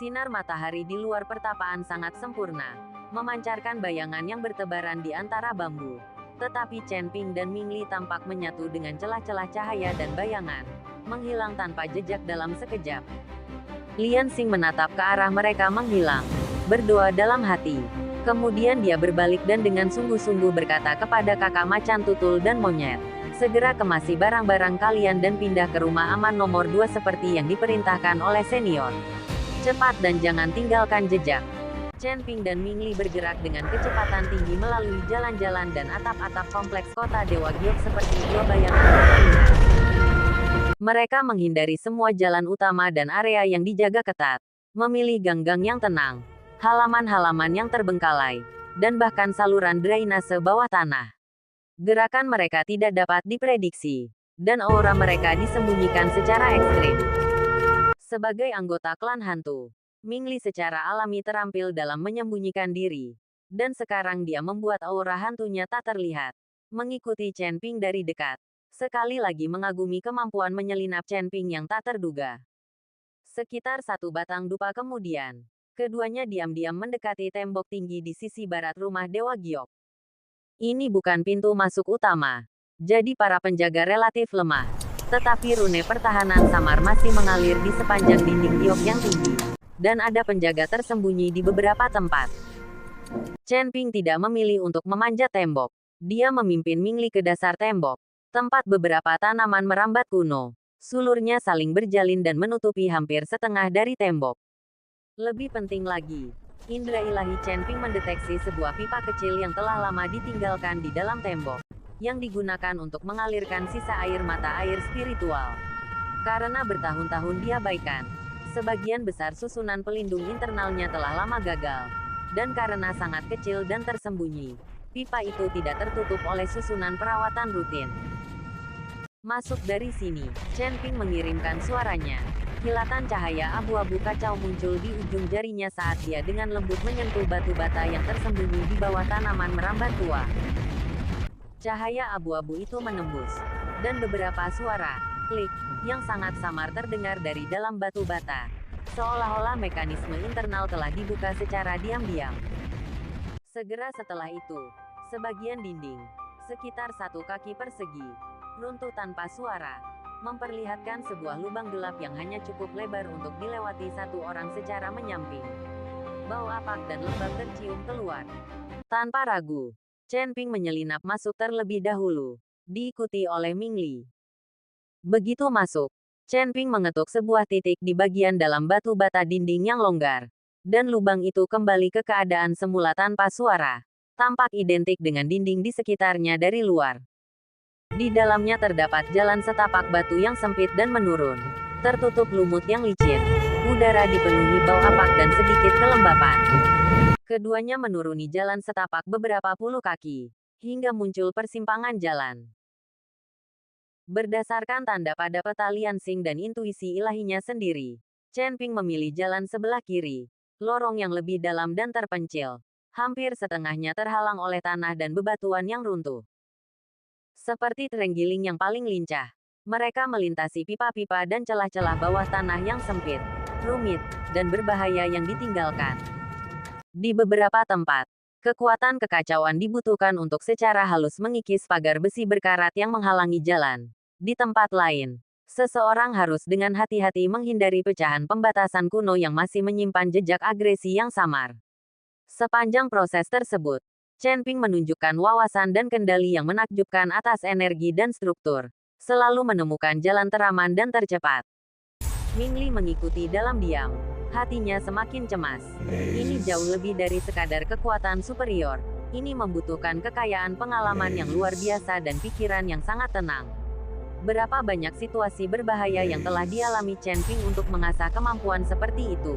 Sinar matahari di luar pertapaan sangat sempurna, memancarkan bayangan yang bertebaran di antara bambu. Tetapi Chen Ping dan Ming Li tampak menyatu dengan celah-celah cahaya dan bayangan, menghilang tanpa jejak dalam sekejap. Lian Xing menatap ke arah mereka menghilang, berdoa dalam hati. Kemudian dia berbalik dan dengan sungguh-sungguh berkata kepada kakak macan tutul dan monyet, segera kemasi barang-barang kalian dan pindah ke rumah aman nomor 2 seperti yang diperintahkan oleh senior. Cepat dan jangan tinggalkan jejak. Chen Ping dan Ming Li bergerak dengan kecepatan tinggi melalui jalan-jalan dan atap-atap kompleks kota Dewa Giok seperti dua bayangan terlihat. Mereka menghindari semua jalan utama dan area yang dijaga ketat, memilih gang-gang yang tenang, halaman-halaman yang terbengkalai, dan bahkan saluran drainase bawah tanah. Gerakan mereka tidak dapat diprediksi, dan aura mereka disembunyikan secara ekstrim. Sebagai anggota klan hantu, Ming Li secara alami terampil dalam menyembunyikan diri, dan sekarang dia membuat aura hantunya tak terlihat, mengikuti Chen Ping dari dekat. Sekali lagi mengagumi kemampuan menyelinap Chen Ping yang tak terduga. Sekitar satu batang dupa kemudian, keduanya diam-diam mendekati tembok tinggi di sisi barat rumah Dewa Giok. Ini bukan pintu masuk utama, jadi para penjaga relatif lemah. Tetapi rune pertahanan samar masih mengalir di sepanjang dinding giok yang tinggi, dan ada penjaga tersembunyi di beberapa tempat. Chen Ping tidak memilih untuk memanjat tembok. Dia memimpin Ming Li ke dasar tembok, tempat beberapa tanaman merambat kuno. Sulurnya saling berjalin dan menutupi hampir setengah dari tembok. Lebih penting lagi, indera ilahi Chen Ping mendeteksi sebuah pipa kecil yang telah lama ditinggalkan di dalam tembok, yang digunakan untuk mengalirkan sisa air mata air spiritual. Karena bertahun-tahun diabaikan, sebagian besar susunan pelindung internalnya telah lama gagal, dan karena sangat kecil dan tersembunyi, pipa itu tidak tertutup oleh susunan perawatan rutin. Masuk dari sini, Chen Ping mengirimkan suaranya. Kilatan cahaya abu-abu kacau muncul di ujung jarinya saat dia dengan lembut menyentuh batu bata yang tersembunyi di bawah tanaman merambat tua. Cahaya abu-abu itu menembus, dan beberapa suara, klik, yang sangat samar terdengar dari dalam batu bata. Seolah-olah mekanisme internal telah dibuka secara diam-diam. Segera setelah itu, sebagian dinding, sekitar 1 kaki persegi, runtuh tanpa suara, memperlihatkan sebuah lubang gelap yang hanya cukup lebar untuk dilewati satu orang secara menyamping. Bau apak dan lembab tercium keluar. Tanpa ragu, Chen Ping menyelinap masuk terlebih dahulu, diikuti oleh Ming Li. Begitu masuk, Chen Ping mengetuk sebuah titik di bagian dalam batu bata dinding yang longgar, dan lubang itu kembali ke keadaan semula tanpa suara, tampak identik dengan dinding di sekitarnya dari luar. Di dalamnya terdapat jalan setapak batu yang sempit dan menurun, tertutup lumut yang licin. Udara dipenuhi bau apak dan sedikit kelembapan. Keduanya menuruni jalan setapak beberapa puluh kaki, hingga muncul persimpangan jalan. Berdasarkan tanda pada peta Lian Xing dan intuisi ilahinya sendiri, Chen Ping memilih jalan sebelah kiri, lorong yang lebih dalam dan terpencil, hampir setengahnya terhalang oleh tanah dan bebatuan yang runtuh. Seperti terenggiling yang paling lincah, mereka melintasi pipa-pipa dan celah-celah bawah tanah yang sempit, rumit, dan berbahaya yang ditinggalkan. Di beberapa tempat, kekuatan kekacauan dibutuhkan untuk secara halus mengikis pagar besi berkarat yang menghalangi jalan. Di tempat lain, seseorang harus dengan hati-hati menghindari pecahan pembatasan kuno yang masih menyimpan jejak agresi yang samar. Sepanjang proses tersebut, Chen Ping menunjukkan wawasan dan kendali yang menakjubkan atas energi dan struktur, selalu menemukan jalan teraman dan tercepat. Ming Li mengikuti dalam diam. Hatinya semakin cemas. Ini jauh lebih dari sekadar kekuatan superior. Ini membutuhkan kekayaan pengalaman yang luar biasa dan pikiran yang sangat tenang. Berapa banyak situasi berbahaya yang telah dialami Chen Ping untuk mengasah kemampuan seperti itu.